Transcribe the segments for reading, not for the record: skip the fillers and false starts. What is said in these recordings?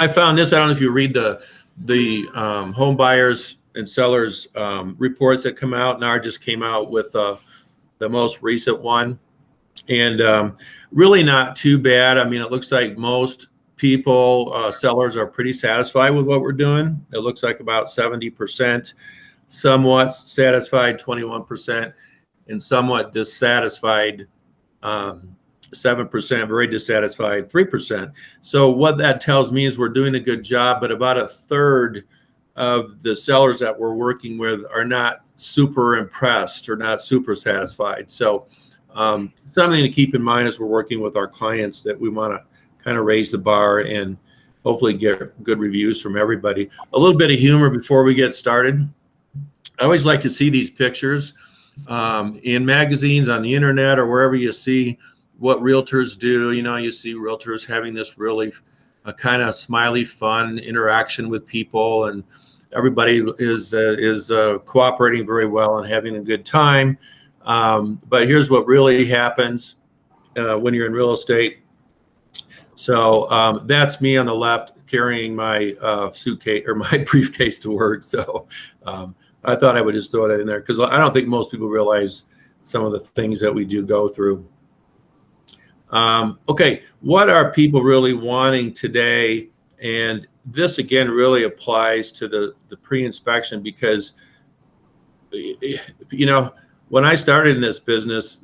I found this. I don't know if you read the home buyers and sellers reports that come out. NAR just came out with the most recent one, and really not too bad. I mean, it looks like most people, sellers, are pretty satisfied with what we're doing. It looks like about 70%, somewhat satisfied 21%, and somewhat dissatisfied 7%, very dissatisfied 3%. So what that tells me is we're doing a good job, but about a third of the sellers that we're working with are not super impressed or not super satisfied. So something to keep in mind as we're working with our clients, that we want to kind of raise the bar and hopefully get good reviews from everybody. A little bit of humor before we get started. I always like to see these pictures in magazines, on the internet, or wherever you see what realtors do. You know, you see realtors having this really kind of smiley, fun interaction with people, and everybody is cooperating very well and having a good time. But here's what really happens when you're in real estate. So that's me on the left carrying my suitcase or my briefcase to work. So I thought I would just throw that in there because I don't think most people realize some of the things that we do go through. Okay, what are people really wanting today? And this again really applies to the pre-inspection, because you know, when I started in this business,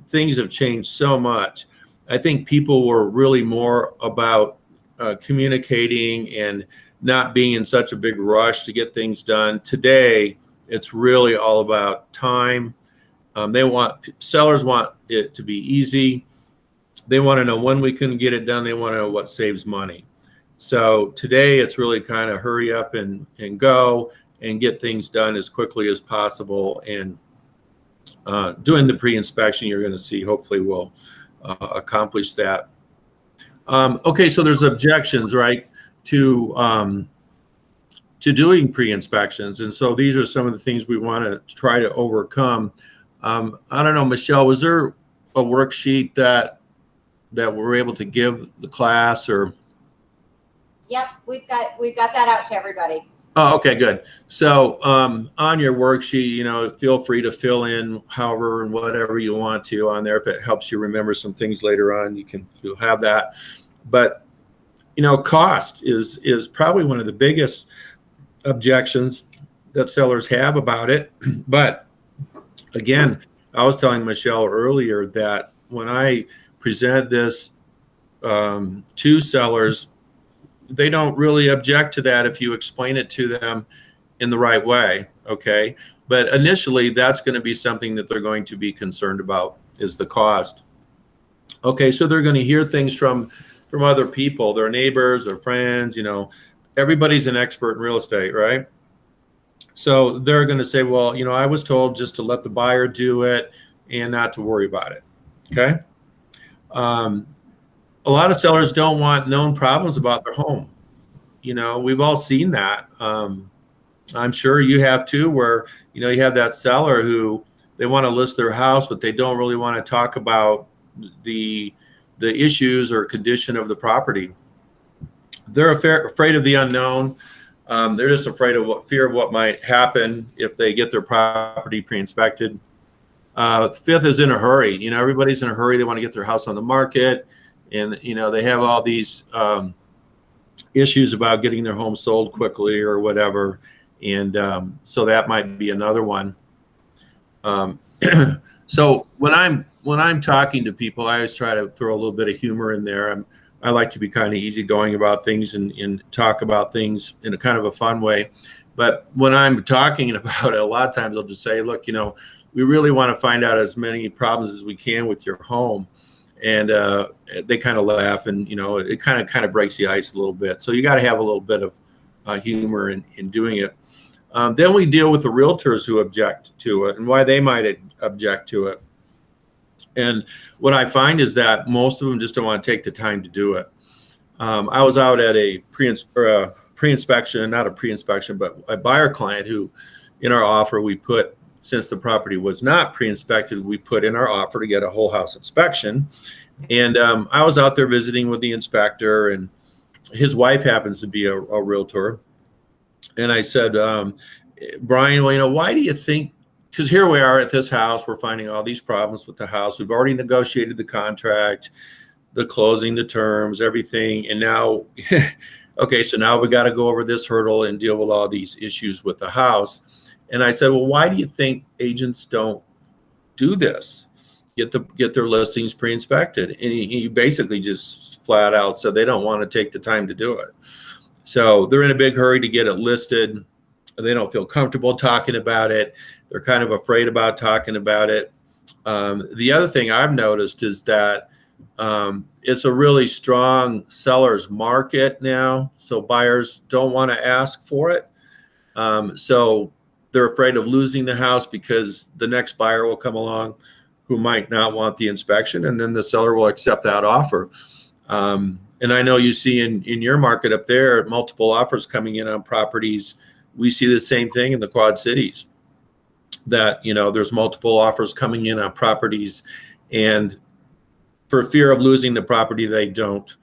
things have changed so much. I think people were really more about communicating and not being in such a big rush to get things done. Today, it's really all about time. Sellers want it to be easy. They want to know when we can get it done. They want to know what saves money. So today it's really kind of hurry up and go and get things done as quickly as possible. And doing the pre-inspection, you're going to see, hopefully will accomplish that. Okay, so there's objections, right, to doing pre-inspections. And so these are some of the things we want to try to overcome. I don't know, Michelle, was there a worksheet that we're able to give the class, or? Yep, we've got that out to everybody. Oh, okay, good. So on your worksheet, you know, feel free to fill in however and whatever you want to on there. If it helps you remember some things later on, you'll have that. But you know, cost is probably one of the biggest objections that sellers have about it. But again, I was telling Michelle earlier that when I present this to sellers, they don't really object to that if you explain it to them in the right way, okay? But initially, that's going to be something that they're going to be concerned about, is the cost. Okay, so they're going to hear things from other people, their neighbors, their friends, you know. Everybody's an expert in real estate, right? So they're going to say, well, you know, I was told just to let the buyer do it and not to worry about it, okay? A lot of sellers don't want known problems about their home. You know, we've all seen that. I'm sure you have too, where, you know, you have that seller who they want to list their house, but they don't really want to talk about the issues or condition of the property. They're afraid of the unknown. They're just afraid of fear of what might happen if they get their property pre-inspected. Fifth is in a hurry. You know, everybody's in a hurry. They want to get their house on the market. And, you know, they have all these issues about getting their home sold quickly or whatever. And so that might be another one. So when I'm talking to people, I always try to throw a little bit of humor in there. I like to be kind of easygoing about things and talk about things in a kind of a fun way. But when I'm talking about it, a lot of times I'll just say, look, you know, we really want to find out as many problems as we can with your home. And they kind of laugh, and, you know, it kind of breaks the ice a little bit. So you got to have a little bit of humor in doing it. Then we deal with the realtors who object to it and why they might object to it. And what I find is that most of them just don't want to take the time to do it. I was out at a pre-inspection, not a pre-inspection, but a buyer client who, in our offer, we put, since the property was not pre-inspected, we put in our offer to get a whole house inspection. And I was out there visiting with the inspector, and his wife happens to be a realtor. And I said, Brian, well, why do you think, because here we are at this house, we're finding all these problems with the house. We've already negotiated the contract, the closing, the terms, everything. And now, okay, so now we got to go over this hurdle and deal with all these issues with the house. And I said, well, why do you think agents don't do this? Get their listings pre-inspected. And he basically just flat out said they don't want to take the time to do it. So they're in a big hurry to get it listed. They don't feel comfortable talking about it. They're kind of afraid about talking about it. The other thing I've noticed is that it's a really strong seller's market now. So buyers don't want to ask for it. So they're afraid of losing the house because the next buyer will come along who might not want the inspection, and then the seller will accept that offer. And I know you see in your market up there, multiple offers coming in on properties. We see the same thing in the Quad Cities, that, there's multiple offers coming in on properties, and for fear of losing the property, they don't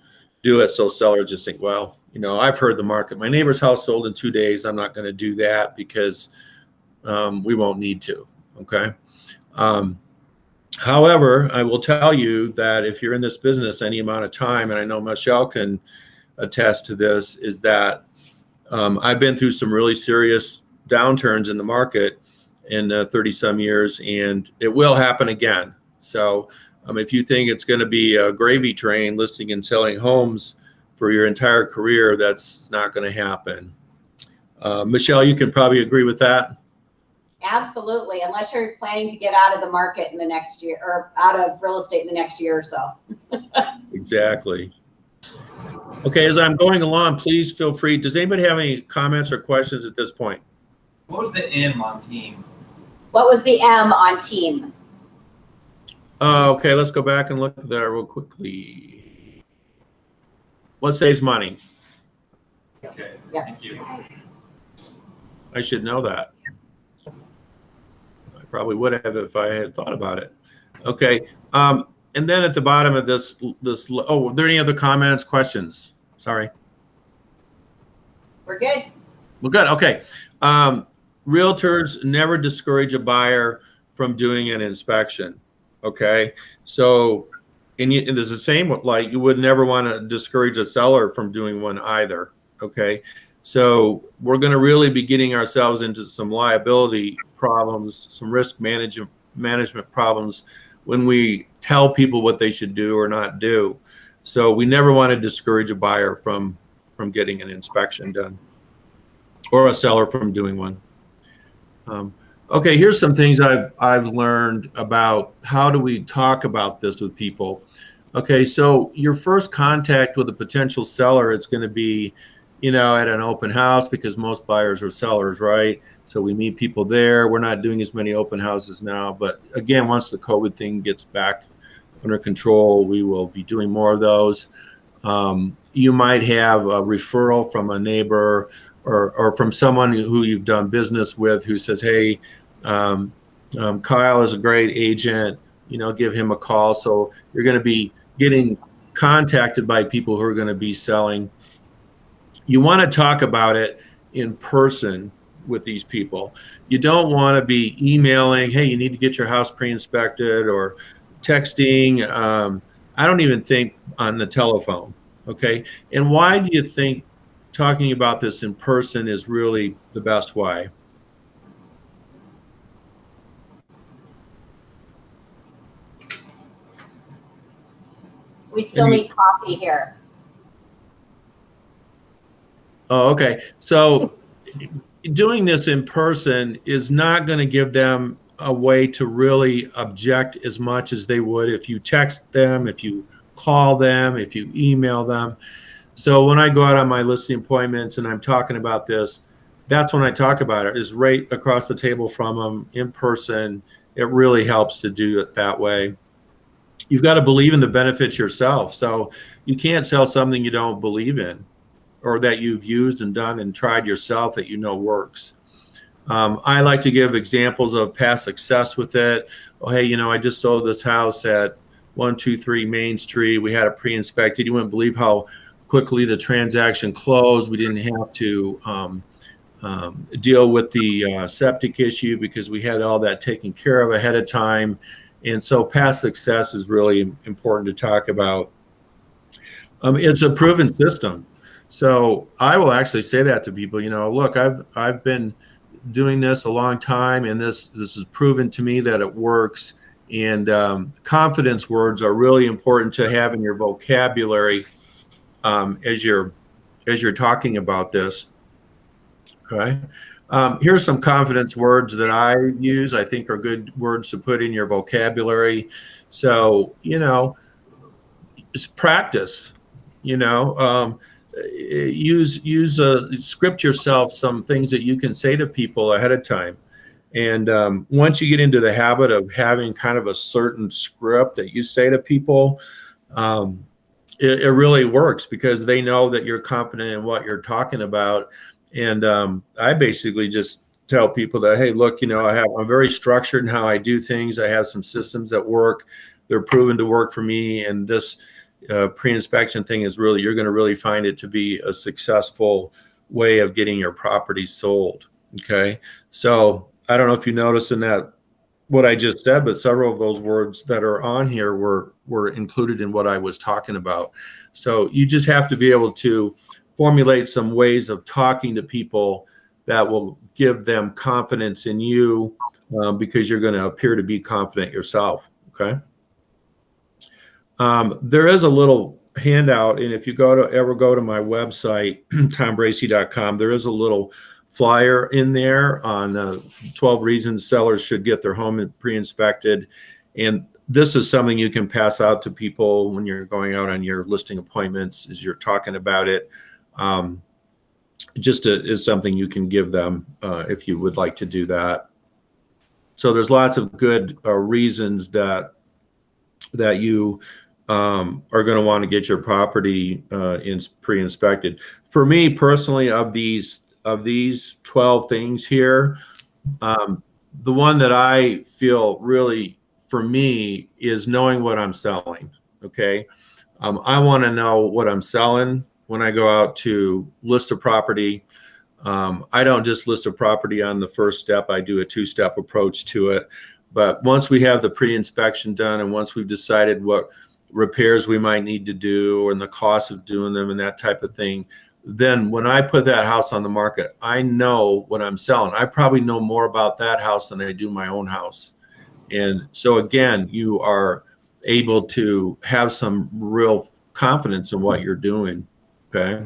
do it. So sellers just think, well, I've heard the market. My neighbor's house sold in 2 days. I'm not going to do that because we won't need to. Okay. However, I will tell you that if you're in this business any amount of time, and I know Michelle can attest to this, is that I've been through some really serious downturns in the market in 30 some years, and it will happen again. So if you think it's going to be a gravy train listing and selling homes for your entire career, that's not going to happen. Michelle, you can probably agree with that. Absolutely, unless you're planning to get out of the market in the next year, or out of real estate in the next year or so. Exactly. Okay, as I'm going along, please feel free. Does anybody have any comments or questions at this point? What was the M on team? What was the M on team? Okay, let's go back and look at that real quickly. What saves money? Okay, Yep. thank you. I should know that. I probably would have if I had thought about it. Okay, and then at the bottom of this, oh, are there any other comments, questions? Sorry. We're good. Well, good. Okay. Realtors never discourage a buyer from doing an inspection. Okay. So, and there's the same, like you would never want to discourage a seller from doing one either. Okay. So we're going to really be getting ourselves into some liability problems, some risk management problems when we tell people what they should do or not do. So we never want to discourage a buyer from getting an inspection done, or a seller from doing one. Okay, here's some things I've learned about how do we talk about this with people. Okay, so your first contact with a potential seller, it's going to be, at an open house, because most buyers are sellers, right? So we meet people there. We're not doing as many open houses now, but again, once the COVID thing gets back under control, we will be doing more of those. You might have a referral from a neighbor or from someone who you've done business with who says, hey, Kyle is a great agent, give him a call. So you're going to be getting contacted by people who are going to be selling. You want to talk about it in person with these people. You don't want to be emailing, hey, you need to get your house pre-inspected, or texting. I don't even think on the telephone. Okay. And why do you think talking about this in person is really the best way? We still need coffee here. Oh, okay. So doing this in person is not going to give them a way to really object as much as they would if you text them, if you call them, if you email them. So when I go out on my listing appointments and I'm talking about this, that's when I talk about it, is right across the table from them in person. It really helps to do it that way. You've got to believe in the benefits yourself. So you can't sell something you don't believe in, or that you've used and done and tried yourself that works. I like to give examples of past success with it. Oh, hey, I just sold this house at 123 Main Street. We had it pre-inspected. You wouldn't believe how quickly the transaction closed. We didn't have to deal with the septic issue because we had all that taken care of ahead of time. And so past success is really important to talk about. It's a proven system. So I will actually say that to people, look, I've been doing this a long time, and this is proven to me that it works. And confidence words are really important to have in your vocabulary as you're talking about this. Okay. Here are some confidence words that I use. I think are good words to put in your vocabulary. So it's practice. Use script yourself some things that you can say to people ahead of time. And once you get into the habit of having kind of a certain script that you say to people, it really works because they know that you're confident in what you're talking about. And I basically just tell people that, hey, look, I'm very structured in how I do things. I have some systems that work. They're proven to work for me. And this pre-inspection thing is really, you're going to really find it to be a successful way of getting your property sold. Okay. So I don't know if you noticed in that what I just said, but several of those words that are on here were included in what I was talking about. So you just have to be able to formulate some ways of talking to people that will give them confidence in you because you're going to appear to be confident yourself. Okay. There is a little handout, and if you ever go to my website, tombracey.com, there is a little flyer in there on 12 reasons sellers should get their home pre-inspected. And this is something you can pass out to people when you're going out on your listing appointments as you're talking about it. Is something you can give them if you would like to do that. So there's lots of good reasons that you are going to want to get your property pre-inspected. For me personally, of these 12 things here, the one that I feel really for me is knowing what I'm selling. Okay. I want to know what I'm selling when I go out to list a property. I don't just list a property on the first step. I do a two-step approach to it. But once we have the pre-inspection done and once we've decided what repairs we might need to do and the cost of doing them and that type of thing, then when I put that house on the market, I know what I'm selling. I probably know more about that house than I do my own house. And so again, you are able to have some real confidence in what you're doing. Okay.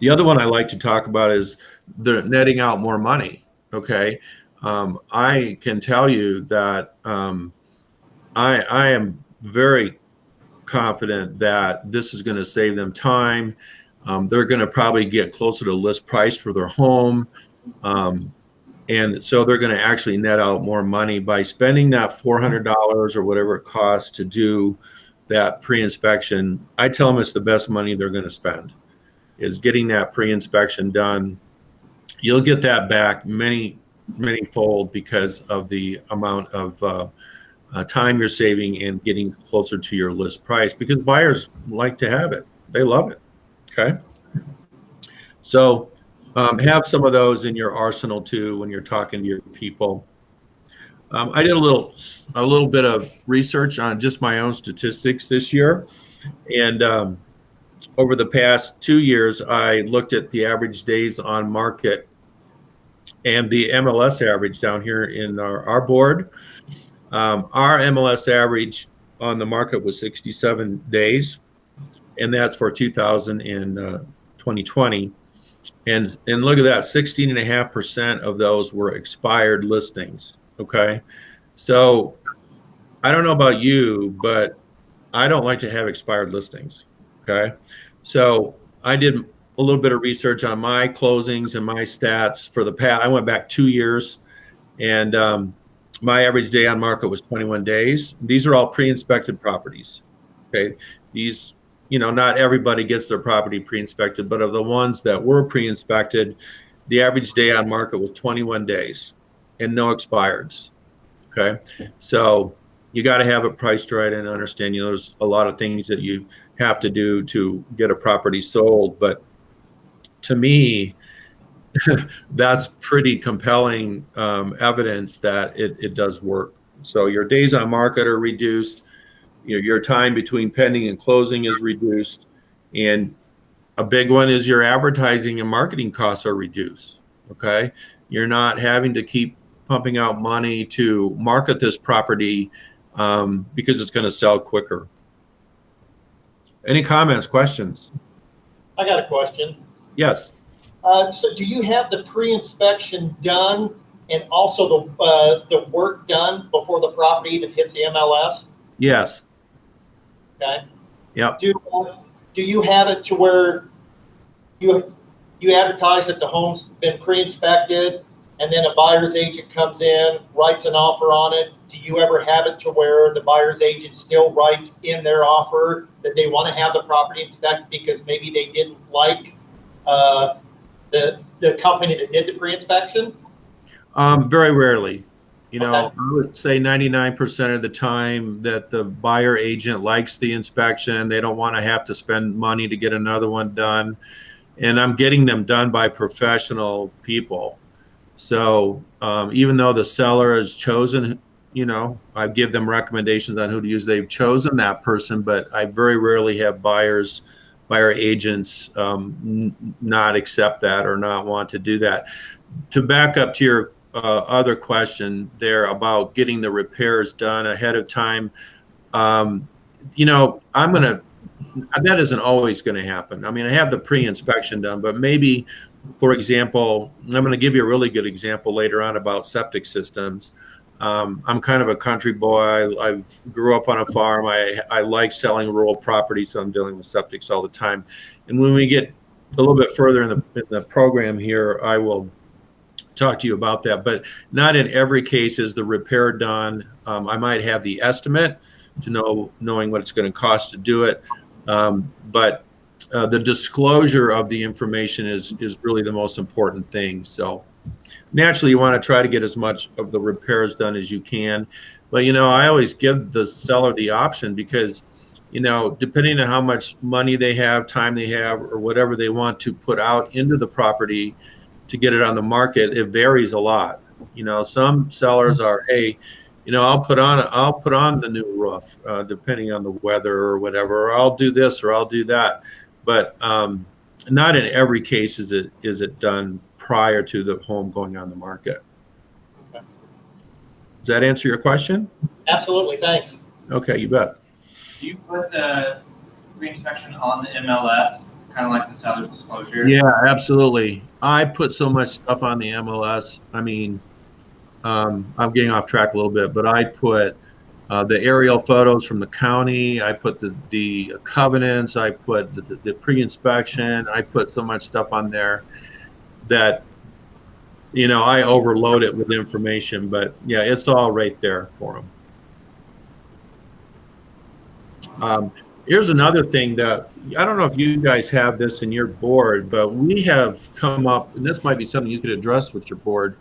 The other one I like to talk about is the netting out more money. Okay. I can tell you that I am very confident that this is going to save them time. They're going to probably get closer to list price for their home. And so they're going to actually net out more money by spending that $400 or whatever it costs to do that pre-inspection. I tell them it's the best money they're going to spend, is getting that pre-inspection done. You'll get that back many fold because of the amount of time you're saving and getting closer to your list price, because buyers like to have it. They love it. Okay. So have some of those in your arsenal too when you're talking to your people. I did a little bit of research on just my own statistics this year, and over the past 2 years, I looked at the average days on market and the MLS average down here in our board. Our MLS average on the market was 67 days, and that's for 2020. And look at that, 16.5% of those were expired listings. Okay. So I don't know about you, but I don't like to have expired listings. Okay. So I did a little bit of research on my closings and my stats for the past. I went back 2 years, and my average day on market was 21 days. These are all pre-inspected properties. Okay. These, not everybody gets their property pre-inspected, but of the ones that were pre-inspected, the average day on market was 21 days and no expireds. Okay. So you got to have it priced right and understand, there's a lot of things that you have to do to get a property sold. But to me, that's pretty compelling evidence that it does work. So your days on market are reduced, your time between pending and closing is reduced, and a big one is your advertising and marketing costs are reduced. Okay, you're not having to keep pumping out money to market this property because it's going to sell quicker. Any comments, questions? I got a question. Yes. So do you have the pre-inspection done and also the work done before the property even hits the MLS? Yes. Okay. Yep. Do you have it to where you advertise that the home's been pre-inspected and then a buyer's agent comes in, writes an offer on it? Do you ever have it to where the buyer's agent still writes in their offer that they want to have the property inspected because maybe they didn't like the company that did the pre-inspection? Very rarely. Okay. I would say 99% of the time that the buyer agent likes the inspection. They don't want to have to spend money to get another one done. And I'm getting them done by professional people. So even though the seller has chosen, I give them recommendations on who to use. They've chosen that person, but I very rarely have buyer agents not accept that or not want to do that. To back up to your other question there about getting the repairs done ahead of time, that isn't always going to happen. I mean, I have the pre-inspection done, but maybe, for example, I'm going to give you a really good example later on about septic systems. I'm kind of a country boy. I grew up on a farm. I like selling rural property, so I'm dealing with septics all the time. And when we get a little bit further in the program here, I will talk to you about that. But not in every case is the repair done. I might have the estimate to knowing what it's going to cost to do it. But the disclosure of the information is really the most important thing. So naturally, you want to try to get as much of the repairs done as you can. But, I always give the seller the option because, depending on how much money they have, time they have, or whatever they want to put out into the property to get it on the market, it varies a lot. Some sellers are, hey, I'll put on the new roof, depending on the weather or whatever, or I'll do this or I'll do that. But not in every case is it done prior to the home going on the market. Okay. Does that answer your question? Absolutely, thanks. Okay, you bet. Do you put the re-inspection on the MLS, kind of like the seller's disclosure? Yeah, absolutely. I put so much stuff on the MLS. I mean, I'm getting off track a little bit, but I put the aerial photos from the county. I put the covenants. I put the pre-inspection. I put so much stuff on there that, I overload it with information. But yeah, it's all right there for them. Here's another thing that I don't know if you guys have this in your board, but we have come up, and this might be something you could address with your board.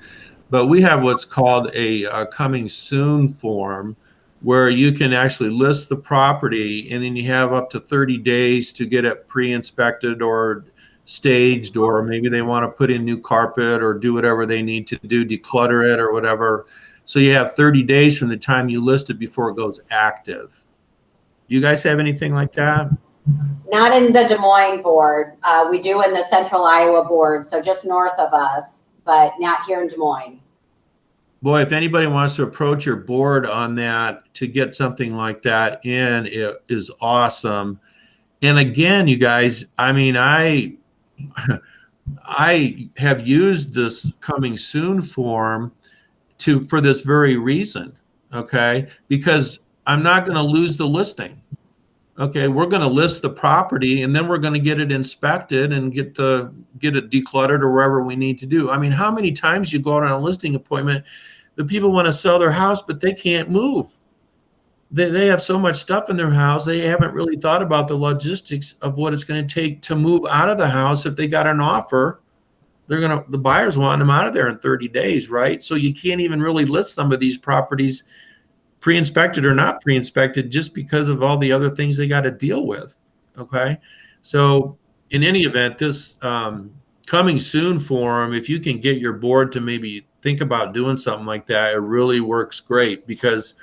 But we have what's called a coming soon form where you can actually list the property and then you have up to 30 days to get it pre-inspected or staged, or maybe they want to put in new carpet or do whatever they need to do, declutter it or whatever. So you have 30 days from the time you list it before it goes active. Do you guys have anything like that? Not in the Des Moines board. We do in the Central Iowa board, so just north of us, but not here in Des Moines. Boy, if anybody wants to approach your board on that to get something like that in, it is awesome. And again, you guys, I mean, I have used this coming soon form for this very reason, okay? Because I'm not going to lose the listing. Okay, we're going to list the property and then we're going to get it inspected and get it decluttered or wherever we need to do. I mean, how many times you go out on a listing appointment, the people want to sell their house, but they can't move. They have so much stuff in their house. They haven't really thought about the logistics of what it's going to take to move out of the house. If they got an offer, the buyers want them out of there in 30 days, right? So you can't even really list some of these properties pre-inspected or not pre-inspected just because of all the other things they got to deal with. Okay. So in any event, this coming soon form, if you can get your board to maybe think about doing something like that, it really works great. Because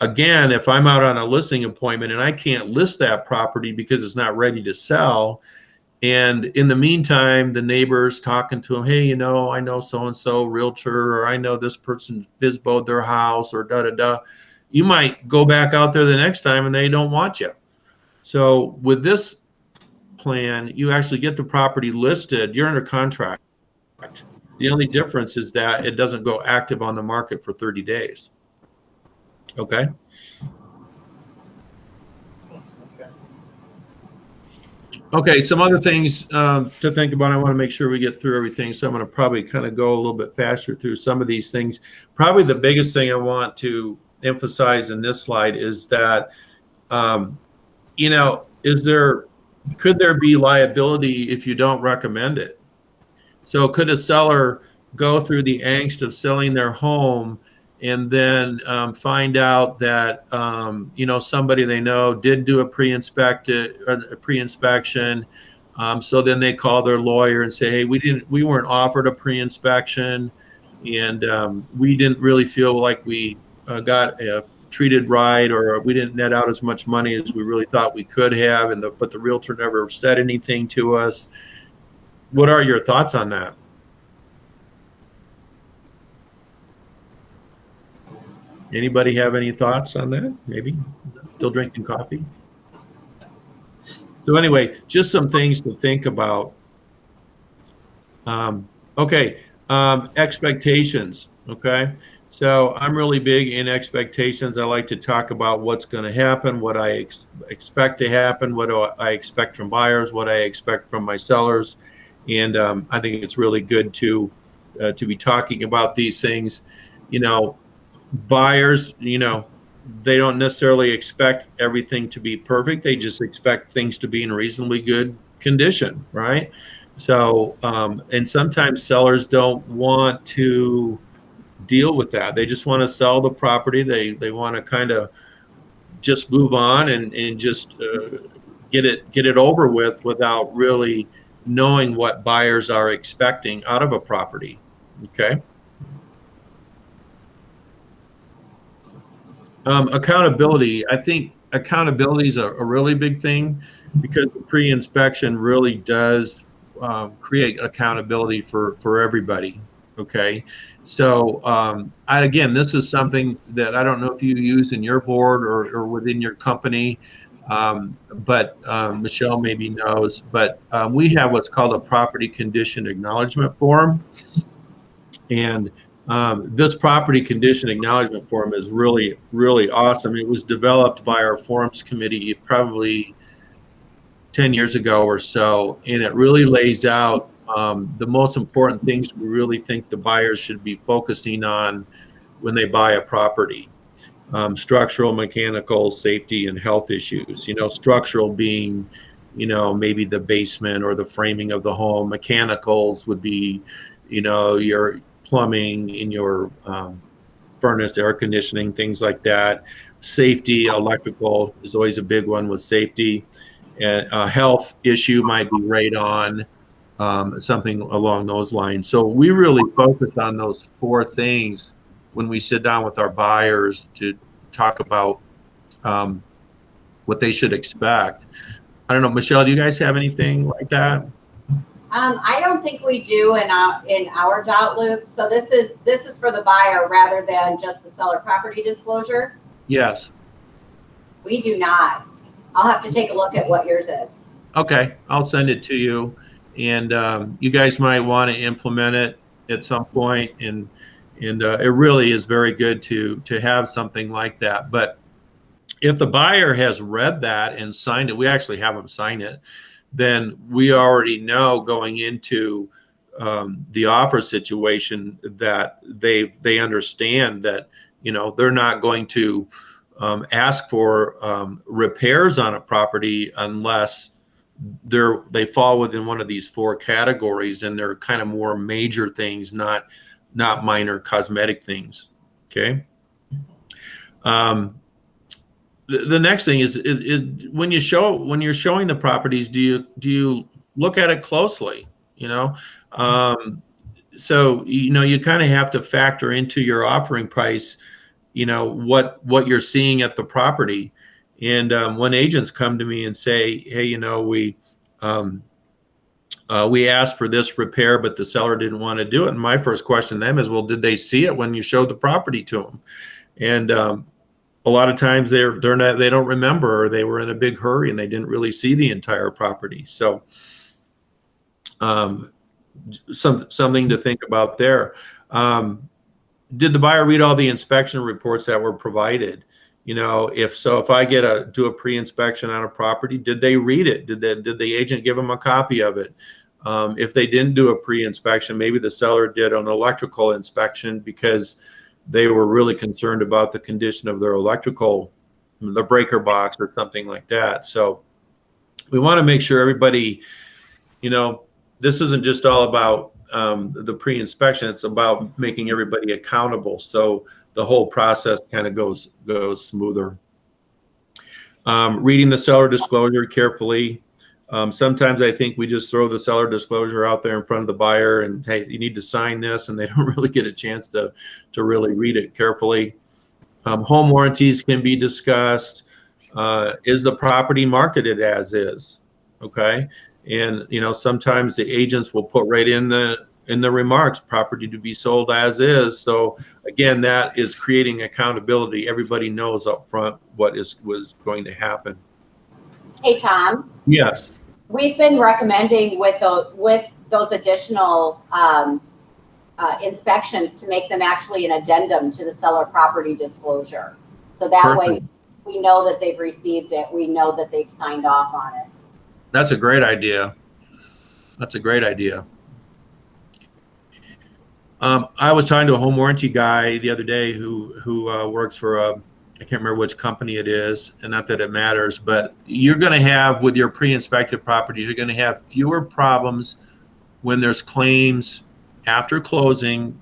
again, if I'm out on a listing appointment and I can't list that property because it's not ready to sell, and in the meantime, the neighbor's talking to him, hey, I know so-and-so realtor, or I know this person FISBO'd their house, or da-da-da. You might go back out there the next time and they don't want you. So with this plan, you actually get the property listed, you're under contract. The only difference is that it doesn't go active on the market for 30 days. Okay. Okay, some other things to think about. I want to make sure we get through everything, so I'm going to probably kind of go a little bit faster through some of these things. Probably the biggest thing I want to emphasize in this slide is that, could there be liability if you don't recommend it? So could a seller go through the angst of selling their home and then find out that somebody they know did do a pre-inspection, so then they call their lawyer and say, hey, we weren't offered a pre-inspection, and we didn't really feel like we got treated right, or we didn't net out as much money as we really thought we could have, but the realtor never said anything to us. What are your thoughts on that? Anybody have any thoughts on that? Maybe still drinking coffee. So anyway, just some things to think about. Expectations. Okay. So I'm really big in expectations. I like to talk about what's going to happen, what I expect to happen, what do I expect from buyers, what I expect from my sellers. And I think it's really good to be talking about these things. Buyers, they don't necessarily expect everything to be perfect. They just expect things to be in reasonably good condition, right? So, and sometimes sellers don't want to deal with that. They just want to sell the property. They want to kind of just move on and just get it over with without really knowing what buyers are expecting out of a property. Okay. Accountability. I think accountability is a really big thing, because the pre-inspection really does create accountability for everybody. Okay. So again, this is something that I don't know if you use in your board or within your company, but Michelle maybe knows, but we have what's called a property condition acknowledgement form. And this property condition acknowledgement form is really, really awesome. It was developed by our forms committee probably 10 years ago or so, and it really lays out the most important things we really think the buyers should be focusing on when they buy a property. Structural, mechanical, safety, and health issues. Structural being, maybe the basement or the framing of the home. Mechanicals would be, your plumbing in your furnace, air conditioning, things like that. Safety, electrical is always a big one with safety. And a health issue might be radon, something along those lines. So we really focus on those four things when we sit down with our buyers to talk about what they should expect. I don't know, Michelle, do you guys have anything like that? I don't think we do in our dot loop. So this is for the buyer rather than just the seller property disclosure. Yes. We do not. I'll have to take a look at what yours is. Okay, I'll send it to you, and you guys might want to implement it at some point, and it really is very good to have something like that. But if the buyer has read that and signed it, we actually have them sign it, then we already know going into the offer situation that they understand that they're not going to ask for repairs on a property unless they fall within one of these four categories, and they're kind of more major things, not minor cosmetic things. Okay. the next thing is when you're showing the properties, do you look at it closely? You know, so you kind of have to factor into your offering price, what you're seeing at the property. And when agents come to me and say, hey, we asked for this repair, but the seller didn't want to do it, and my first question to them is, well, did they see it when you showed the property to them? And a lot of times they don't remember, or they were in a big hurry and they didn't really see the entire property. So something to think about there. Did the buyer read all the inspection reports that were provided? If I do a pre-inspection on a property, did they read it? Did the agent give them a copy of it? If they didn't do a pre-inspection, maybe the seller did an electrical inspection because they were really concerned about the condition of their electrical, the breaker box or something like that. So we want to make sure everybody, this isn't just all about the pre-inspection, it's about making everybody accountable. So the whole process kind of goes smoother. Reading the seller disclosure carefully. Sometimes I think we just throw the seller disclosure out there in front of the buyer and, hey, you need to sign this, and they don't really get a chance to really read it carefully. Home warranties can be discussed. Is the property marketed as is? Okay. And, sometimes the agents will put right in the remarks, property to be sold as is. So again, that is creating accountability. Everybody knows up front what was going to happen. Hey, Tom. Yes. We've been recommending with those additional inspections to make them actually an addendum to the seller property disclosure. So that Perfect. way we know that they've received it. We know that they've signed off on it. That's a great idea. I was talking to a home warranty guy the other day who works for I can't remember which company it is, and not that it matters, but you're going to have, with your pre-inspected properties, you're going to have fewer problems when there's claims after closing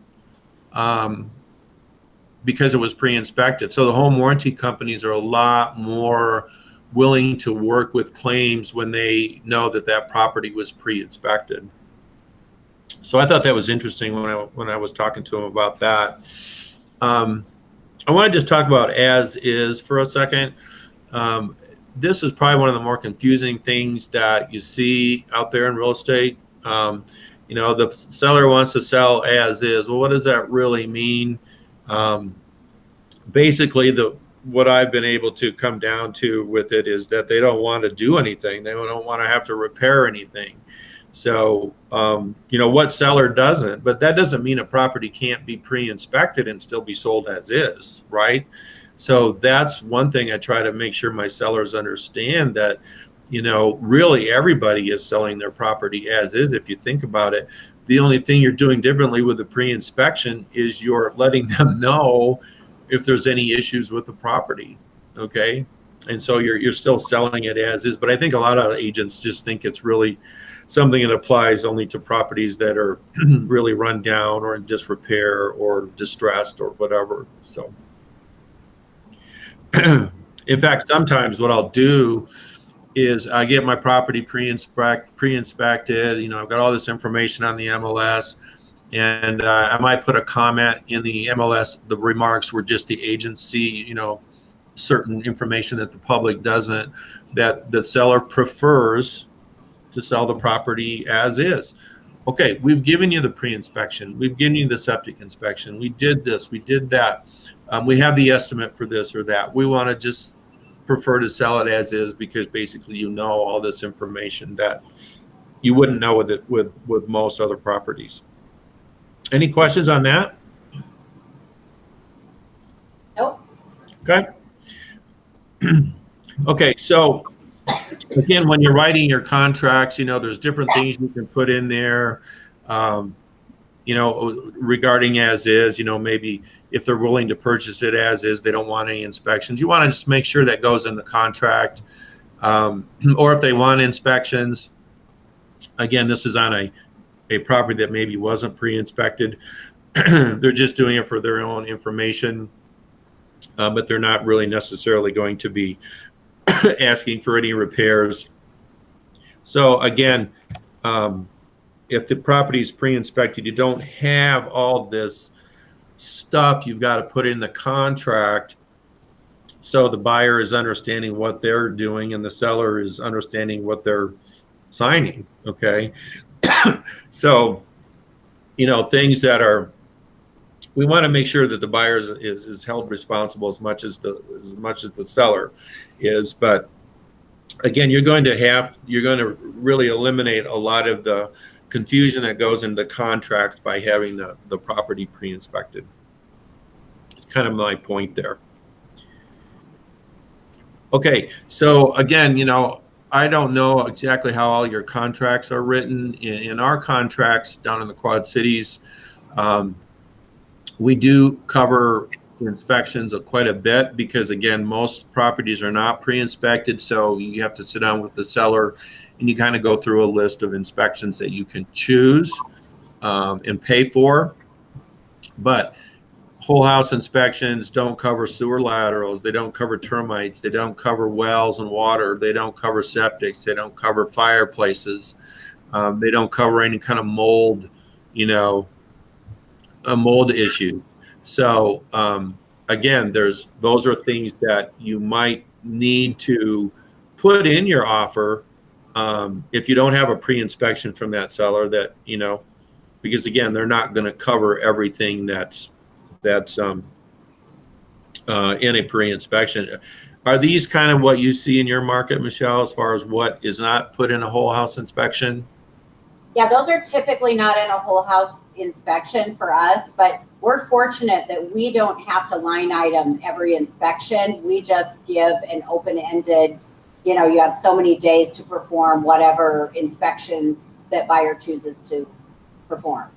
because it was pre-inspected. So the home warranty companies are a lot more willing to work with claims when they know that property was pre-inspected. So I thought that was interesting when I was talking to him about that. I want to just talk about as is for a second. This is probably one of the more confusing things that you see out there in real estate. The seller wants to sell as is. Well, what does that really mean? Basically, what I've been able to come down to with it is that they don't want to do anything. They don't want to have to repair anything. So, what seller doesn't, but that doesn't mean a property can't be pre-inspected and still be sold as is, right? So that's one thing I try to make sure my sellers understand, that, really everybody is selling their property as is. If you think about it, the only thing you're doing differently with the pre-inspection is you're letting them know if there's any issues with the property. Okay. And so you're still selling it as is. But I think a lot of agents just think it's really something that applies only to properties that are really run down or in disrepair or distressed or whatever. So in fact, sometimes what I'll do is I get my property pre-inspected. I've got all this information on the MLS, and I might put a comment in the MLS, the remarks where just the agents see, certain information that the public doesn't, that the seller prefers to sell the property as is. Okay, we've given you the pre-inspection. We've given you the septic inspection. We did this, we did that. We have the estimate for this or that. We want to just prefer to sell it as is because basically all this information that you wouldn't know with most other properties. Any questions on that? Nope. Okay. Okay, so again, when you're writing your contracts, there's different things you can put in there, regarding as is, maybe if they're willing to purchase it as is, they don't want any inspections. You want to just make sure that goes in the contract. Or if they want inspections, again, this is on a property that maybe wasn't pre-inspected. They're just doing it for their own information. but they're not really necessarily going to be asking for any repairs. So again, if the property is pre-inspected, you don't have all this stuff you've got to put in the contract. So the buyer is understanding what they're doing and the seller is understanding what they're signing. Okay. So, things that are, we want to make sure that the buyer is held responsible as much as the seller is. But again, you're going to really eliminate a lot of the confusion that goes into the contract by having the property pre-inspected. It's kind of my point there. Okay, so again, I don't know exactly how all your contracts are written. In our contracts down in the Quad Cities, we do cover inspections quite a bit because, again, most properties are not pre-inspected. So you have to sit down with the seller and you kind of go through a list of inspections that you can choose and pay for. But whole house inspections don't cover sewer laterals. They don't cover termites. They don't cover wells and water. They don't cover septics. They don't cover fireplaces. They don't cover any kind of mold, a mold issue. So again, those are things that you might need to put in your offer if you don't have a pre-inspection from that seller, that because again, they're not going to cover everything that's in a pre-inspection. Are these kind of what you see in your market, Michelle, as far as what is not put in a whole house inspection? Yeah, those are typically not in a whole house inspection for us, but we're fortunate that we don't have to line item every inspection. We just give an open-ended, you have so many days to perform whatever inspections that buyer chooses to perform.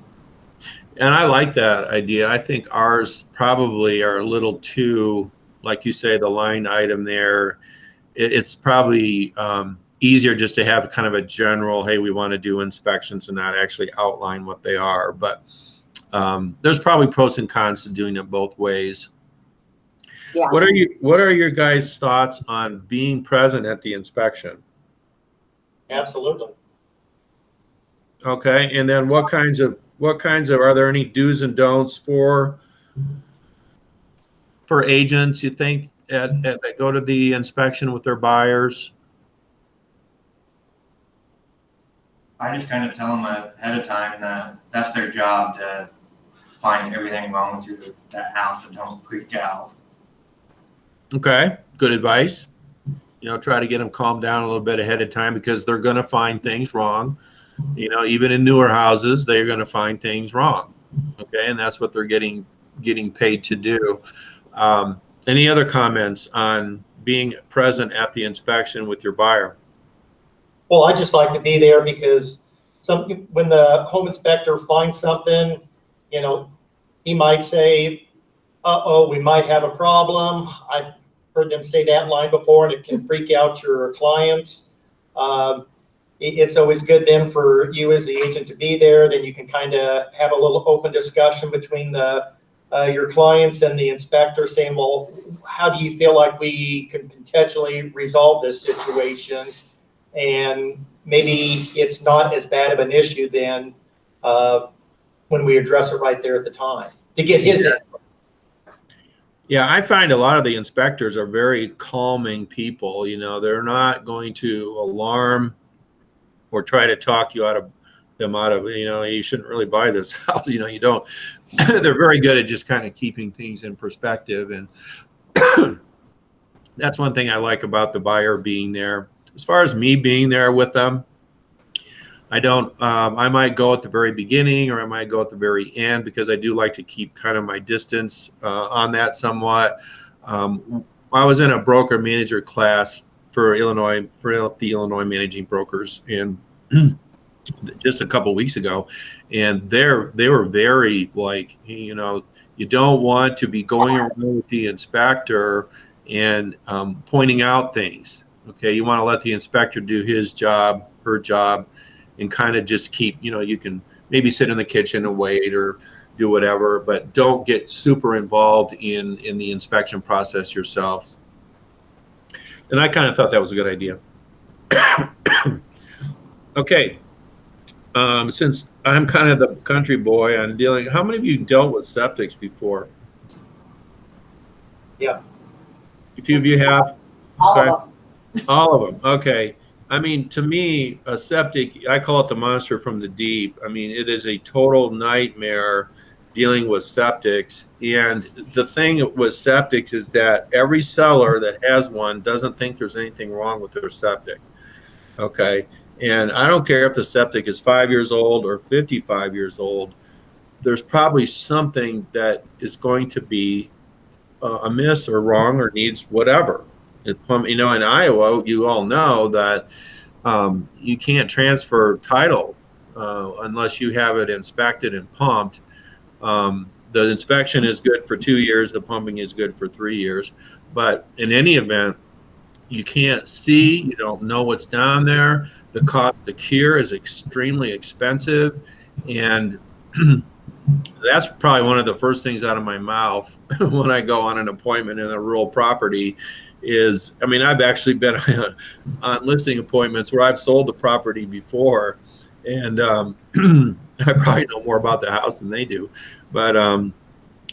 And I like that idea. I think ours probably are a little too, like you say, the line item there. It's probably easier just to have kind of a general, hey, we want to do inspections and not actually outline what they are. But there's probably pros and cons to doing it both ways. Yeah. What are your guys' thoughts on being present at the inspection? Absolutely. Okay, and then what kinds of are there any do's and don'ts for agents, you think, that go to the inspection with their buyers? I just kind of tell them ahead of time that that's their job to find everything wrong with that house, and don't freak out. Okay, good advice. Try to get them calmed down a little bit ahead of time because they're going to find things wrong. Even in newer houses, they're going to find things wrong. Okay, and that's what they're getting paid to do. Any other comments on being present at the inspection with your buyer? Well, I just like to be there because when the home inspector finds something, he might say, uh-oh, we might have a problem. I've heard them say that line before, and it can freak out your clients. It's always good then for you as the agent to be there. Then you can kind of have a little open discussion between your clients and the inspector, saying, well, how do you feel like we can potentially resolve this situation? And maybe it's not as bad of an issue then when we address it right there at the time to get his input. Yeah, I find a lot of the inspectors are very calming people. They're not going to alarm or try to talk you out of you shouldn't really buy this house. You don't. They're very good at just kind of keeping things in perspective, and that's one thing I like about the buyer being there. As far as me being there with them, I don't. I might go at the very beginning, or I might go at the very end, because I do like to keep kind of my distance on that somewhat. I was in a broker manager class for the Illinois managing brokers, and just a couple of weeks ago, and they were very like, you don't want to be going around with the inspector and pointing out things. Okay, you want to let the inspector do his job, her job, and kind of just keep, you can maybe sit in the kitchen and wait or do whatever, but don't get super involved in the inspection process yourselves. And I kind of thought that was a good idea. Okay. Since I'm kind of the country boy, I'm dealing. How many of you dealt with septics before? Yeah. A few of you have. All Okay. of them. All of them. Okay. I mean, to me, a septic, I call it the monster from the deep. I mean, it is a total nightmare dealing with septics. And the thing with septics is that every seller that has one doesn't think there's anything wrong with their septic. Okay. And I don't care if the septic is 5 years old or 55 years old, there's probably something that is going to be amiss or wrong or needs whatever. You know, in Iowa, you all know that you can't transfer title unless you have it inspected and pumped. The inspection is good for 2 years. The pumping is good for 3 years. But in any event, you can't see. You don't know what's down there. The cost to cure is extremely expensive. And that's probably one of the first things out of my mouth when I go on an appointment in a rural property is, I mean, I've actually been on listing appointments where I've sold the property before, and I probably know more about the house than they do, but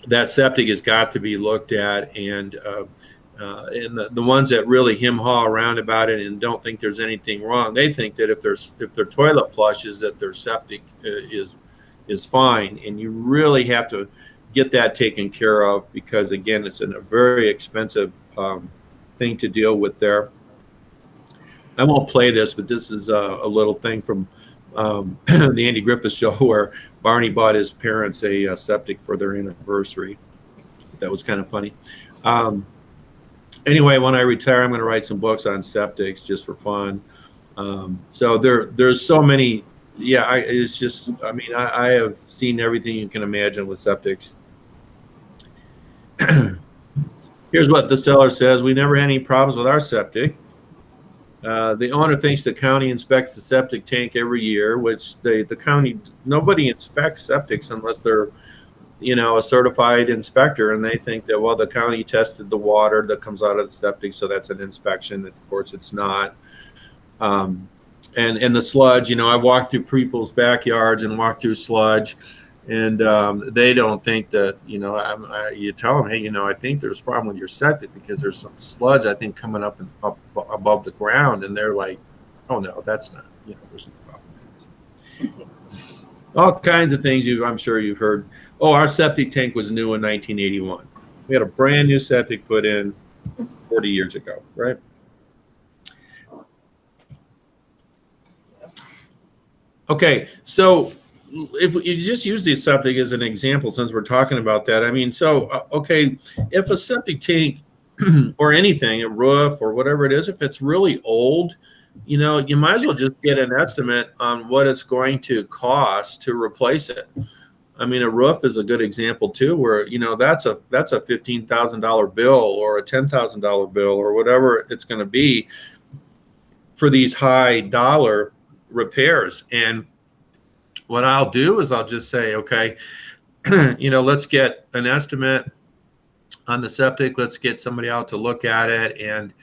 that septic has got to be looked at, and the ones that really hem-haw around about it and don't think there's anything wrong, they think that if their toilet flushes, that their septic is fine, and you really have to get that taken care of because, again, it's a very expensive thing to deal with there. I won't play this, but this is a little thing from the Andy Griffith Show where Barney bought his parents a septic for their anniversary. That was kind of funny. Anyway, when I retire, I'm going to write some books on septics just for fun. So there's so many. Yeah, it's just, I mean, I have seen everything you can imagine with septics. Here's what the seller says. We never had any problems with our septic. The owner thinks the county inspects the septic tank every year, which the county, nobody inspects septics unless they're, you know, a certified inspector, and they think that, well, the county tested the water that comes out of the septic, so that's an inspection. Of course, it's not. And the sludge, you know, I've walked through people's backyards and walked through sludge, and they don't think that, you know, you tell them, hey, you know, I think there's a problem with your septic because there's some sludge, I think, coming up above the ground, and they're like, oh no, that's not, you know, there's no problem. All kinds of things I'm sure you've heard. Oh, our septic tank was new in 1981. We had a brand new septic put in 40 years ago, right? Okay, so if you just use the septic as an example, since we're talking about that, I mean, so, okay, if a septic tank or anything, a roof or whatever it is, if it's really old, you know, you might as well just get an estimate on what it's going to cost to replace it. I mean, a roof is a good example too, where, you know, that's a $15,000 bill or a $10,000 bill or whatever it's going to be for these high dollar repairs. And what I'll do is I'll just say, okay, you know, let's get an estimate on the septic. Let's get somebody out to look at it. And,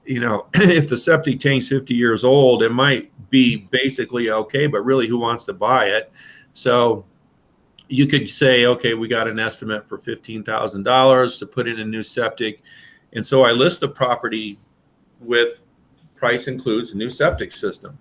you know, if the septic tank's 50 years old, it might be basically okay, but really who wants to buy it? So you could say, okay, we got an estimate for $15,000 to put in a new septic. And so I list the property with price includes a new septic system.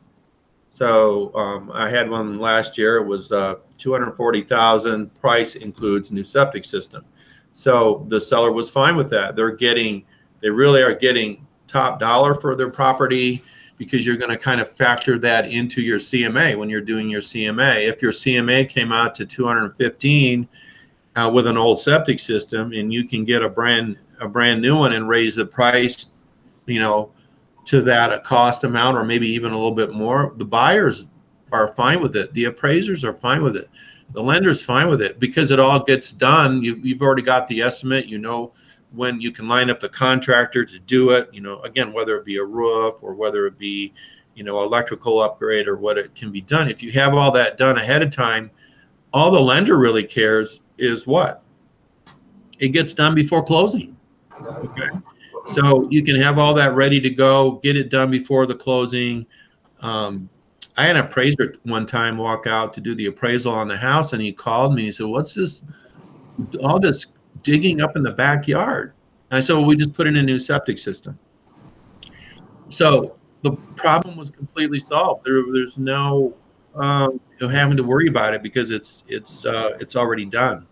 So I had one last year. It was $240,000. Price includes new septic system. So the seller was fine with that. They really are getting top dollar for their property because you're going to kind of factor that into your CMA when you're doing your CMA. If your CMA came out to 215 with an old septic system, and you can get a brand new one and raise the price, you know, to that a cost amount or maybe even a little bit more, the buyers are fine with it. The appraisers are fine with it. The lender's fine with it because it all gets done. You've already got the estimate. You know when you can line up the contractor to do it. You know, again, whether it be a roof or whether it be, you know, electrical upgrade or what it can be done. If you have all that done ahead of time, all the lender really cares is what? It gets done before closing. Okay. So you can have all that ready to go, get it done before the closing. I had an appraiser one time walk out to do the appraisal on the house, and he called me and he said, "What's this, all this digging up in the backyard?" And I said, "Well, we just put in a new septic system." So the problem was completely solved. There's no having to worry about it because it's already done.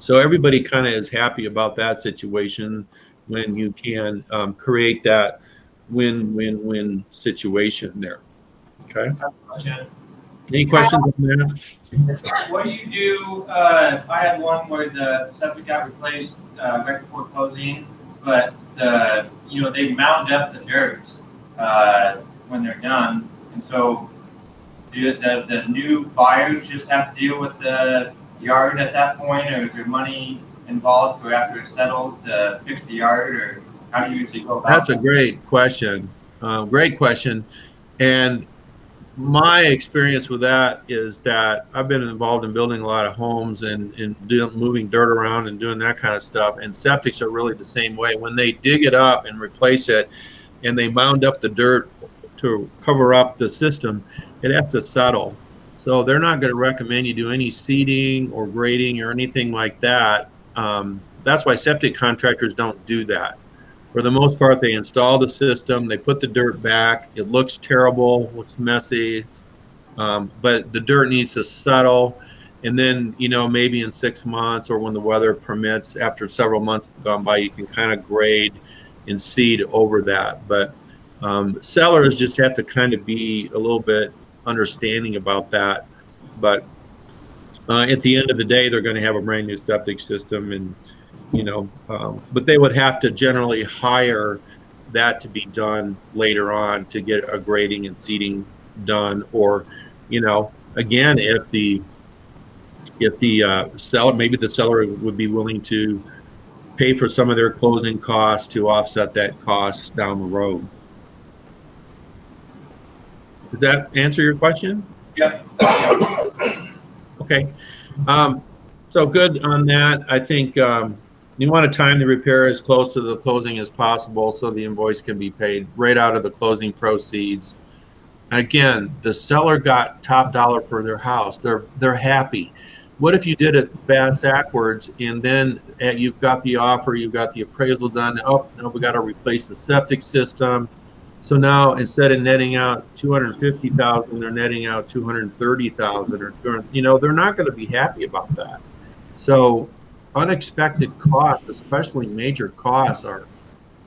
So everybody kind of is happy about that situation when you can create that win-win-win situation there. Okay. Any questions on that? What do you do? I had one where the septic got replaced right before closing, but they mound up the dirt when they're done, and so does the new buyers just have to deal with the yard at that point, or is there money involved for after it settles to fix the yard, or how do you usually go about That's a that? great question. Great question. And my experience with that is that I've been involved in building a lot of homes and moving dirt around and doing that kind of stuff. And septics are really the same way. When they dig it up and replace it and they mound up the dirt to cover up the system, it has to settle. So they're not going to recommend you do any seeding or grading or anything like that. That's why septic contractors don't do that. For the most part, they install the system, they put the dirt back. It looks terrible, looks messy, but the dirt needs to settle. And then, maybe in 6 months or when the weather permits, after several months have gone by, you can kind of grade and seed over that. But sellers just have to kind of be a little bit understanding about that. But at the end of the day, they're going to have a brand new septic system, and but they would have to generally hire that to be done later on to get a grading and seeding done. Or, again, if the seller, maybe the seller would be willing to pay for some of their closing costs to offset that cost down the road. Does that answer your question? Yep. Okay. So good on that. I think you want to time the repair as close to the closing as possible so the invoice can be paid right out of the closing proceeds. Again, the seller got top dollar for their house. They're happy. What if you did it backwards and then you've got the offer, you've got the appraisal done. Oh, no, we got to replace the septic system. So now instead of netting out $250,000, they're netting out $230,000 or 200. They're not going to be happy about that. So unexpected costs, especially major costs,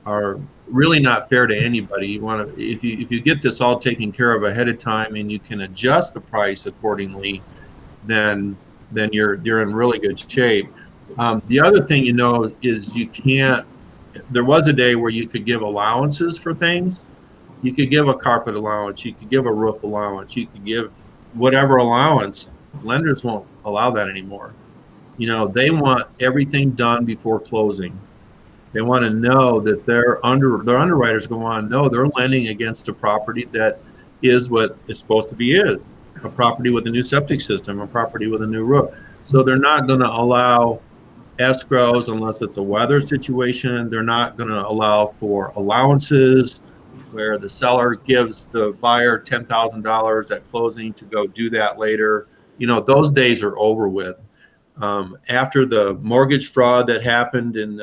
are really not fair to anybody. You want to, if you get this all taken care of ahead of time and you can adjust the price accordingly, then you're in really good shape. The other thing is you can't. There was a day where you could give allowances for things. You could give a carpet allowance. You could give a roof allowance. You could give whatever allowance. Lenders won't allow that anymore. They want everything done before closing. They want to know that their underwriters go on. No, they're lending against a property that is what it's supposed to be, is a property with a new septic system, a property with a new roof. So they're not going to allow escrows unless it's a weather situation. They're not going to allow for allowances where the seller gives the buyer $10,000 at closing to go do that later. Those days are over with. After the mortgage fraud that happened in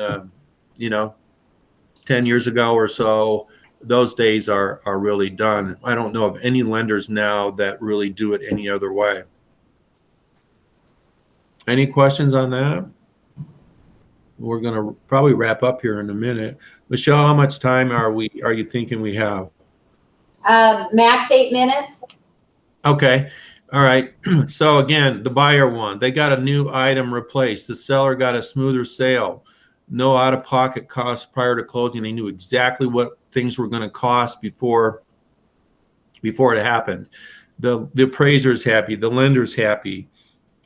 10 years ago or so, those days are really done. I don't know of any lenders now that really do it any other way. Any questions on that? We're going to probably wrap up here in a minute. Michelle, how much time are you thinking we have? Max 8 minutes. Okay. All right. So again, the buyer won. They got a new item replaced. The seller got a smoother sale. No out-of-pocket costs prior to closing. They knew exactly what things were going to cost before it happened. The appraiser's happy. The lender's happy.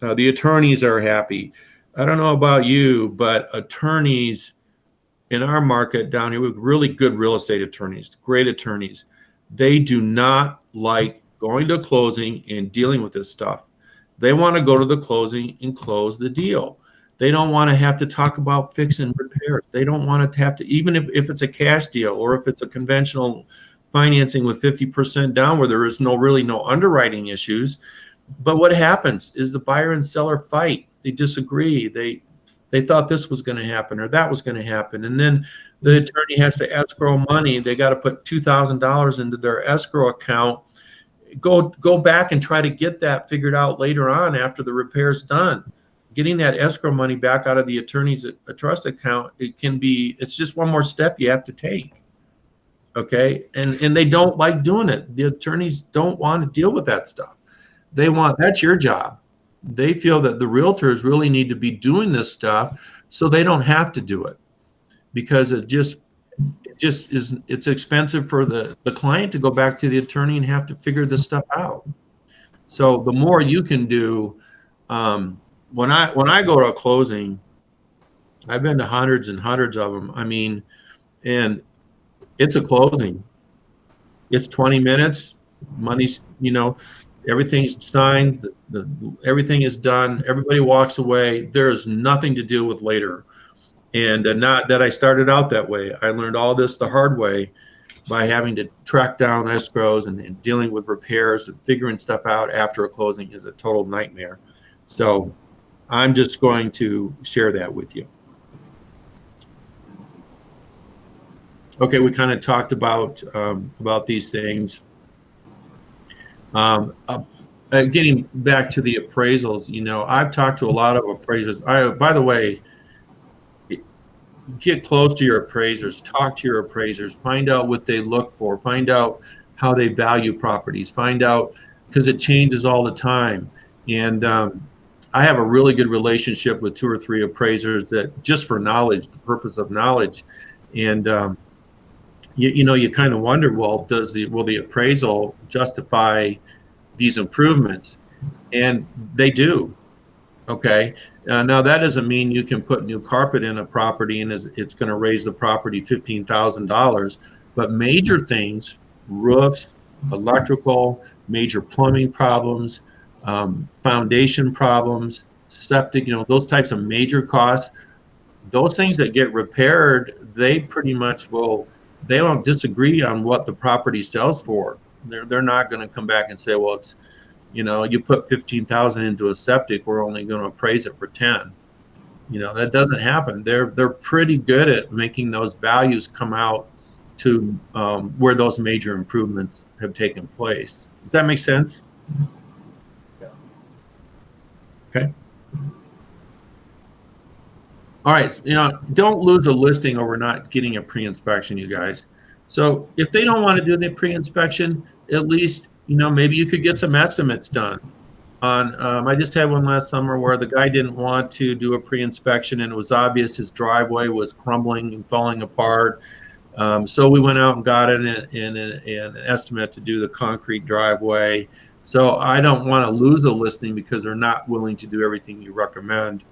The attorneys are happy. I don't know about you, but attorneys in our market down here, we have really good real estate attorneys, great attorneys. They do not like going to closing and dealing with this stuff. They want to go to the closing and close the deal. They don't want to have to talk about fix and repairs. They don't want to have to, even if it's a cash deal or if it's a conventional financing with 50% down where there is really no underwriting issues. But what happens is the buyer and seller fight. They disagree. They thought this was going to happen or that was going to happen. And then the attorney has to escrow money. They got to put $2,000 into their escrow account. Go back and try to get that figured out later on after the repair's done. Getting that escrow money back out of the attorney's trust account, it's just one more step you have to take. Okay. And they don't like doing it. The attorneys don't want to deal with that stuff. That's your job. They feel that the realtors really need to be doing this stuff so they don't have to do it, because it's expensive for the client to go back to the attorney and have to figure this stuff out. So the more you can do, when I go to a closing, I've been to hundreds and hundreds of them. I mean, and it's a closing. It's 20 minutes, money's, everything's signed, everything is done, everybody walks away. There's nothing to deal with later. And not that I started out that way. I learned all this the hard way by having to track down escrows and dealing with repairs and figuring stuff out after a closing is a total nightmare. So I'm just going to share that with you. Okay, we kind of talked about these things. Getting back to the appraisals, I've talked to a lot of appraisers. By the way, get close to your appraisers, talk to your appraisers, find out what they look for, find out how they value properties, find out, because it changes all the time. And I have a really good relationship with 2 or 3 appraisers that just for knowledge, the purpose of knowledge. And you kind of wonder, well, will the appraisal justify these improvements? And they do. Okay. Now that doesn't mean you can put new carpet in a property and it's going to raise the property $15,000, but major things, roofs, electrical, major plumbing problems, foundation problems, septic, those types of major costs, those things that get repaired, they pretty much they don't disagree on what the property sells for. They're not going to come back and say, well, it's, you put 15,000 into a septic, we're only going to appraise it for 10. That doesn't happen. They're pretty good at making those values come out to where those major improvements have taken place. Does that make sense? Yeah. Okay. All right. Don't lose a listing over not getting a pre-inspection, you guys. So if they don't want to do the pre-inspection, at least maybe you could get some estimates done on, I just had one last summer where the guy didn't want to do a pre-inspection and it was obvious his driveway was crumbling and falling apart. So we went out and got an estimate to do the concrete driveway. So I don't want to lose a listing because they're not willing to do everything you recommend.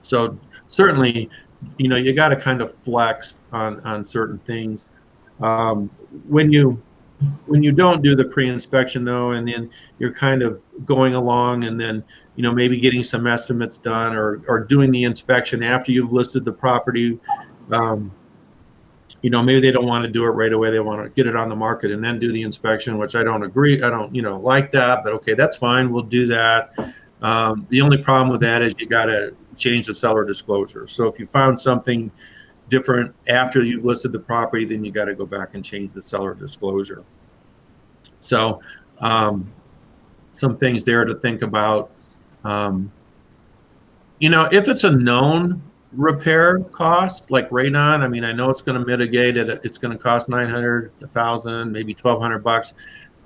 So certainly, you got to kind of flex on certain things. When you don't do the pre-inspection though, and then you're kind of going along and then, maybe getting some estimates done or doing the inspection after you've listed the property, maybe they don't want to do it right away. They want to get it on the market and then do the inspection, which I don't agree. I don't, like that, but okay, that's fine. We'll do that. The only problem with that is you got to change the seller disclosure. So if you found something different after you've listed the property, then you got to go back and change the seller disclosure. So some things there to think about. If it's a known repair cost like radon, I mean, I know it's going to mitigate it. It's going to cost $900, $1,000, maybe $1,200.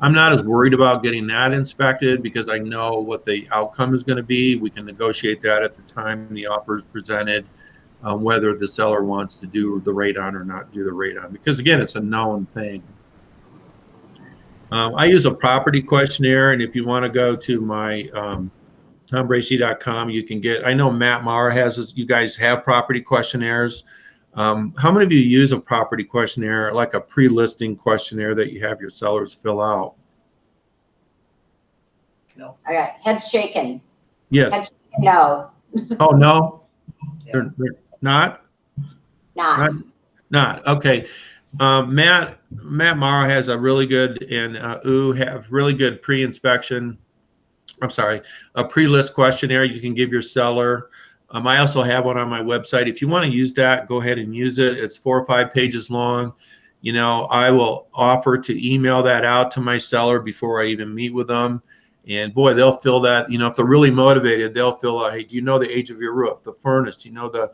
I'm not as worried about getting that inspected because I know what the outcome is going to be. We can negotiate that at the time the offer is presented, whether the seller wants to do the radon or not do the radon, because again, it's a known thing. I use a property questionnaire, and if you want to go to my tombracey.com, you can get, I know Matt Maher has, you guys have property questionnaires. How many of you use a property questionnaire, like a pre-listing questionnaire that you have your sellers fill out? No. Okay, heads shaking. Yes. Heads shaking, no, Oh, no, Yeah. they're not? not. Not. Okay. Matt Morrow has a really good, and have really good pre-inspection. I'm sorry, a pre-list questionnaire you can give your seller. I also have one on my website. If you want to use that, go ahead and use it. It's 4 or 5 pages long. You know, I will offer to email that out to my seller before I even meet with them. And boy, they'll fill that, you know, if they're really motivated, they'll fill out, hey, do you know the age of your roof, the furnace? Do you know the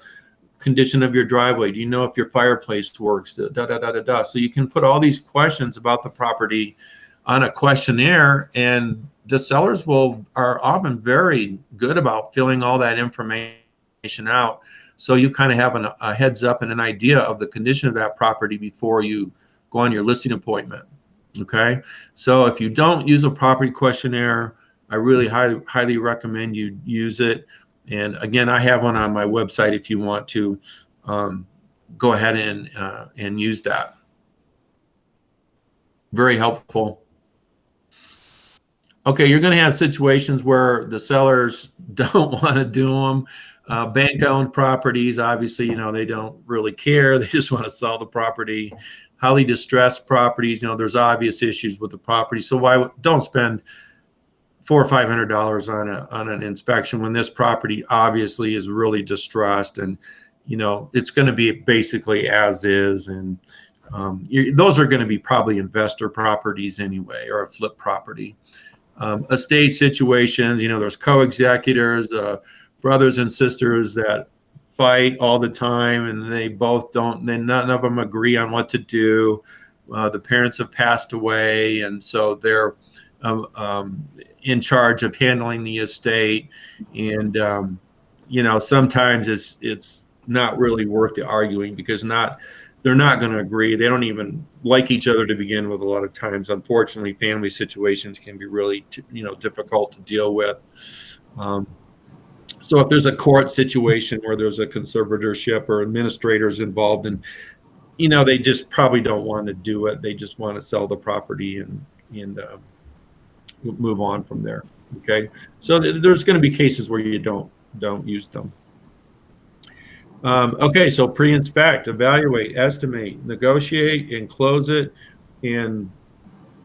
condition of your driveway? Do you know if your fireplace works? Da, da, da, da, da. So you can put all these questions about the property on a questionnaire, and the sellers are often very good about filling all that information out. So you kind of have a heads up and an idea of the condition of that property before you go on your listing appointment. Okay. So if you don't use a property questionnaire, I really highly recommend you use it. And again, I have one on my website if you want to go ahead and use that. Very helpful. Okay, you're going to have situations where the sellers don't want to do them. Bank-owned properties, obviously, you know, they don't really care. They just want to sell the property. Highly distressed properties, you know, there's obvious issues with the property. So why don't spend $400 or $500 on an inspection when this property obviously is really distressed, and you know it's going to be basically as is, and those are going to be probably investor properties anyway, or a flip property. Estate situations, you know, there's co-executors, brothers and sisters that fight all the time, and they both don't, none of them agree on what to do. The parents have passed away, and so they're in charge of handling the estate. And you know, sometimes it's not really worth the arguing, because they're not going to agree. They don't even like each other to begin with. A lot of times, unfortunately, family situations can be really difficult to deal with. So if there's a court situation where there's a conservatorship or administrators involved, and you know, they just probably don't want to do it. They just want to sell the property and move on from there. Okay, so there's going to be cases where you don't use them. Okay, so pre-inspect, evaluate, estimate, negotiate, and close it. And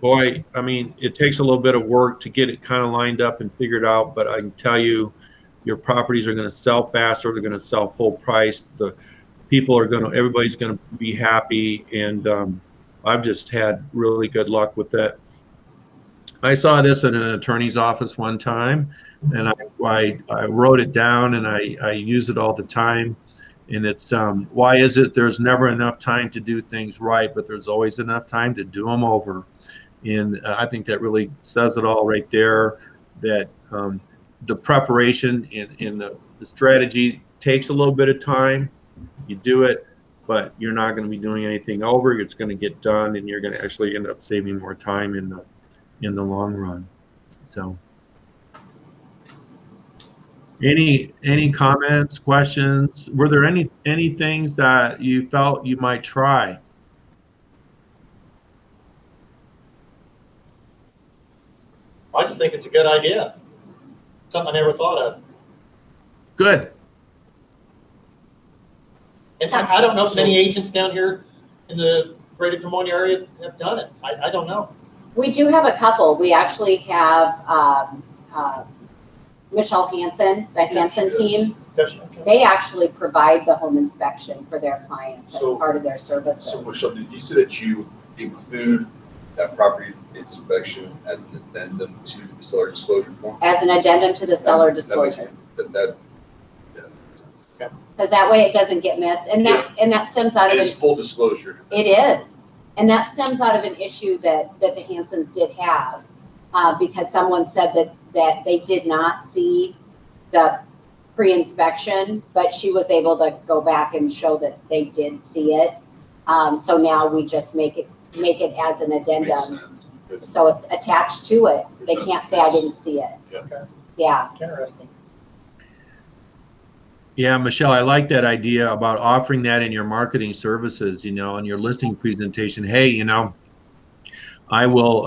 boy, I mean, it takes a little bit of work to get it kind of lined up and figured out, but I can tell you, your properties are going to sell faster. They're going to sell full price. Everybody's going to be happy. And I've just had really good luck with that. I saw this in an attorney's office one time, and I wrote it down, and I use it all the time. And it's why is it there's never enough time to do things right, but there's always enough time to do them over. And I think that really says it all right there, that the preparation and the strategy takes a little bit of time. You do it, but you're not going to be doing anything over. It's going to get done, and you're going to actually end up saving more time in the long run. So any comments, questions? Were there any things that you felt you might try? I just think it's a good idea. Something I never thought of. Good. And I don't know if many agents down here in the greater Des Moines area have done it. I don't know. We do have a couple. We actually have Michelle Hansen, the Hansen team. They actually provide the home inspection for their clients as part of their services. So Michelle, did you say that you include that property inspection as an addendum to the seller disclosure form? As an addendum to the seller disclosure. That Because that way it doesn't get missed. And that stems out of it is full disclosure. It is. And that stems out of an issue that the Hansens did have, because someone said that they did not see the pre-inspection, but she was able to go back and show that they did see it. So now we just make it as an addendum. So it's attached to it. They can't say I didn't see it. Okay. Yeah. Interesting. Yeah, Michelle, I like that idea about offering that in your marketing services, in your listing presentation. Hey, I will,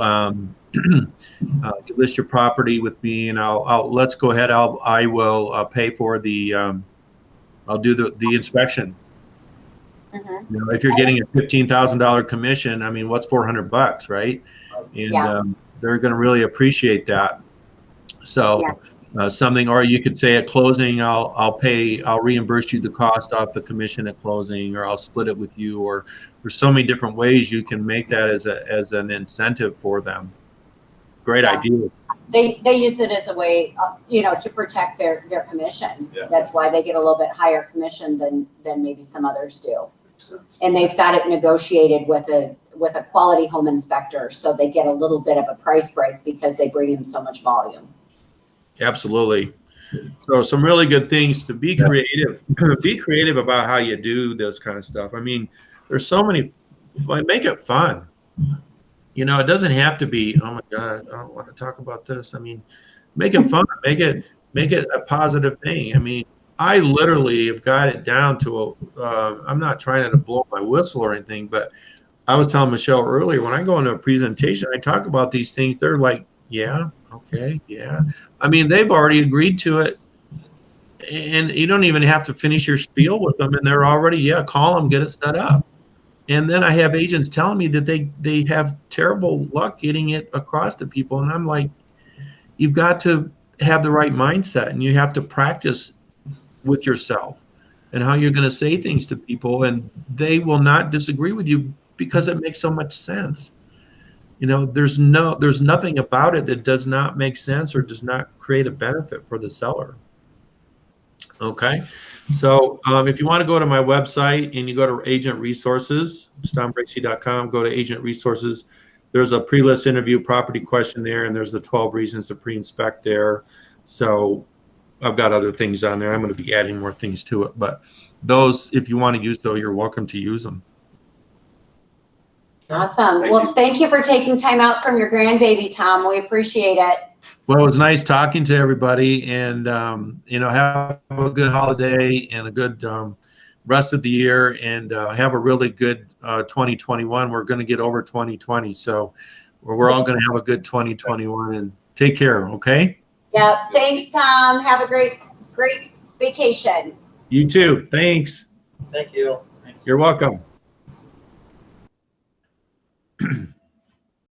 You list your property with me, and let's go ahead. I will pay for the I'll do the inspection. Mhm. You know, if you're getting a $15,000 commission, I mean, what's $400, right? And Yeah. they're going to really appreciate that. So something, or you could say at closing, I'll reimburse you the cost off the commission at closing, or I'll split it with you, or there's so many different ways you can make that as an incentive for them. Great ideas. They use it as a way, to protect their commission. Yeah. That's why they get a little bit higher commission than maybe some others do. Makes sense. And they've got it negotiated with a quality home inspector, so they get a little bit of a price break because they bring in so much volume. Absolutely. So some really good things to be creative. Be creative about how you do this kind of stuff. I mean, there's so many. Make it fun. You know, it doesn't have to be, oh my God, I don't want to talk about this. I mean, make it fun. Make it a positive thing. I mean, I literally have got it down to I'm not trying to blow my whistle or anything, but I was telling Michelle earlier, when I go into a presentation, I talk about these things. They're like, yeah, okay, yeah. I mean, they've already agreed to it. And you don't even have to finish your spiel with them. And they're already, call them, get it set up. And then I have agents telling me that they have terrible luck getting it across to people. And I'm like, you've got to have the right mindset, and you have to practice with yourself and how you're going to say things to people. And they will not disagree with you because it makes so much sense. You know, there's nothing about it that does not make sense or does not create a benefit for the seller. Okay. So if you want to go to my website and you go to Agent Resources, StonBracey.com, go to Agent Resources. There's a pre-list interview property questionnaire, and there's the 12 reasons to pre-inspect there. So I've got other things on there. I'm going to be adding more things to it. But those, if you want to use those, you're welcome to use them. Awesome. Well, thank you for taking time out from your grandbaby, Tom. We appreciate it. Well, it was nice talking to everybody, and have a good holiday and a good rest of the year, and have a really good 2021. We're going to get over 2020, so we're all going to have a good 2021. And take care, okay? Yep. Thanks, Tom. Have a great vacation. You too. Thanks. Thank you. You're welcome.